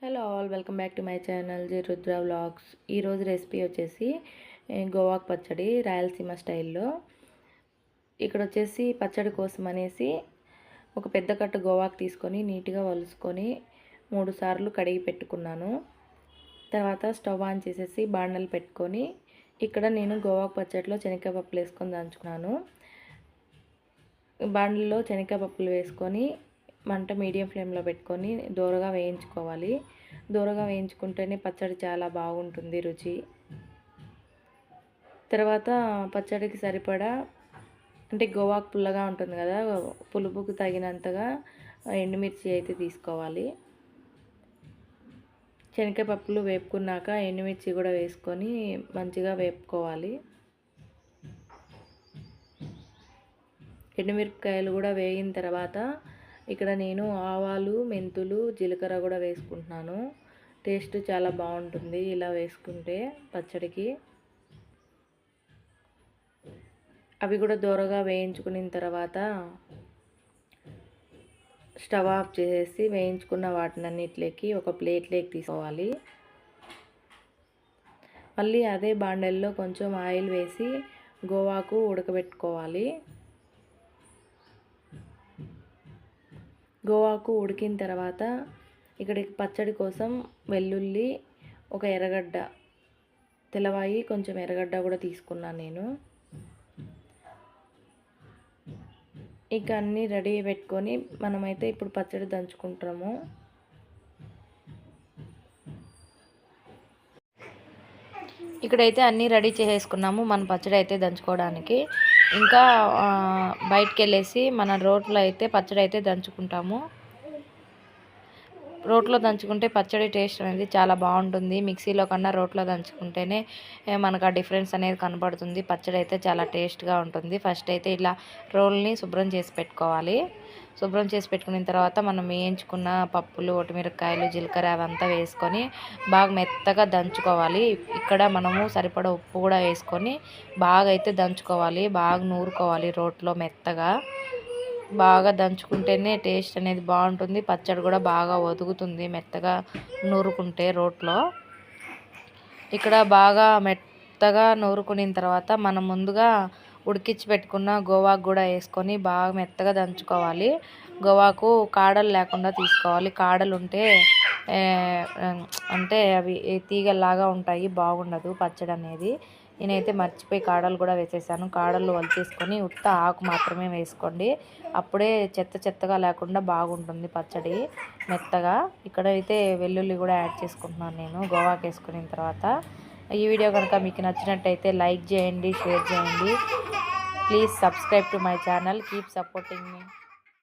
Hello all, welcome back to my channel G Rudra vlogs. ఈరోజు recipe వచ్చేసి గోవాకు పచ్చడి రాయలసీమ స్టైల్లో. ఇక్కడ వచ్చేసి పచ్చడి కోసం అనేసి ఒక పెద్ద కట్ట గోవాకు తీసుకొని నీట్గా వలుసుకొని 3 సార్లు కడిగి పెట్టుకున్నాను. తర్వాత స్టవ్ ఆన్ చేసేసి బాండలు పెట్టుకొని ఇక్కడ నేను గోవాకు పచ్చడిలో శనగకాయ పప్పులు వేసుకొని దంచుకున్నాను. బాండల్లో శనగకాయ పప్పులు వేసుకొని మంట మీడియం ఫ్లేమ్లో పెట్టుకొని దూరగా వేయించుకోవాలి. దూరగా వేయించుకుంటేనే పచ్చడి చాలా బాగుంటుంది రుచి. తర్వాత పచ్చడికి సరిపడా అంటే గోవాకు పుల్లగా ఉంటుంది కదా, పులుపుకు తగినంతగా ఎండుమిర్చి అయితే తీసుకోవాలి. శనగకాయ పప్పులు వేపుకున్నాక ఎండుమిర్చి కూడా వేసుకొని మంచిగా వేపుకోవాలి. ఎండుమిరపకాయలు కూడా వేగిన తర్వాత ఇక్కడ నేను ఆవాలు, మెంతులు, జీలకర్ర కూడా వేసుకుంటున్నాను. టేస్ట్ చాలా బాగుంటుంది ఇలా వేసుకుంటే పచ్చడికి. అవి కూడా దూరగా వేయించుకున్న తర్వాత స్టవ్ ఆఫ్ చేసేసి వేయించుకున్న వాటినన్నిటిలోకి ఒక ప్లేట్లోకి తీసుకోవాలి. మళ్ళీ అదే బాండల్లో కొంచెం ఆయిల్ వేసి గోవాకు ఉడకబెట్టుకోవాలి. గోవాకు ఉడికిన తర్వాత ఇక్కడికి పచ్చడి కోసం వెల్లుల్లి, ఒక ఎర్రగడ్డ, తెల్లవాయి, కొంచెం ఎర్రగడ్డ కూడా తీసుకున్నాను నేను. ఇక అన్నీ రెడీ పెట్టుకొని మనమైతే ఇప్పుడు పచ్చడి దంచుకుంటాము. ఇక్కడైతే అన్నీ రెడీ చేసేసుకున్నాము మన పచ్చడి అయితే దంచుకోవడానికి. ఇంకా బయటికి వెళ్ళేసి మన రోట్లో అయితే పచ్చడి అయితే దంచుకుంటాము. రోట్లో దంచుకుంటే పచ్చడి టేస్ట్ అనేది చాలా బాగుంటుంది. మిక్సీలో కన్నా రోట్లో దంచుకుంటేనే మనకు ఆ డిఫరెన్స్ అనేది కనబడుతుంది. పచ్చడి అయితే చాలా టేస్ట్గా ఉంటుంది. ఫస్ట్ అయితే ఇలా రోల్ని శుభ్రం చేసి పెట్టుకోవాలి. శుభ్రం చేసి పెట్టుకున్న తర్వాత మనం వేయించుకున్న పప్పులు, ఒటిమిరపకాయలు, జీలకర్ర అవంతా వేసుకొని బాగా మెత్తగా దంచుకోవాలి. ఇక్కడ మనము సరిపడా ఉప్పు కూడా వేసుకొని బాగా అయితే దంచుకోవాలి. బాగా నూరుకోవాలి రోట్లో మెత్తగా. బాగా దంచుకుంటేనే టేస్ట్ అనేది బాగుంటుంది. పచ్చడి కూడా బాగా ఒదుగుతుంది మెత్తగా నూరుకుంటే రోట్లో. ఇక్కడ బాగా మెత్తగా నూరుకున్న తర్వాత మనం ముందుగా ఉడికించి పెట్టుకున్న గోవాకు కూడా వేసుకొని బాగా మెత్తగా దంచుకోవాలి. గోవాకు కాడలు లేకుండా తీసుకోవాలి. కాడలు ఉంటే అంటే అవి తీగల్లాగా ఉంటాయి, బాగుండదు పచ్చడి అనేది. నేనైతే మర్చిపోయి కాడలు కూడా వేసేసాను. కాడలు వలిచేసుకొని ఉత్త ఆకు మాత్రమే వేసుకోండి. అప్పుడే చెత్త చెత్తగా లేకుండా బాగుంటుంది పచ్చడి మెత్తగా. ఇక్కడైతే వెల్లుల్లి కూడా యాడ్ చేసుకుంటున్నాను నేను గోవాకు వేసుకున్న తర్వాత. ఈ వీడియో కనుక మీకు నచ్చినట్టయితే లైక్ చేయండి, షేర్ చేయండి. Please subscribe to my channel. Keep supporting me.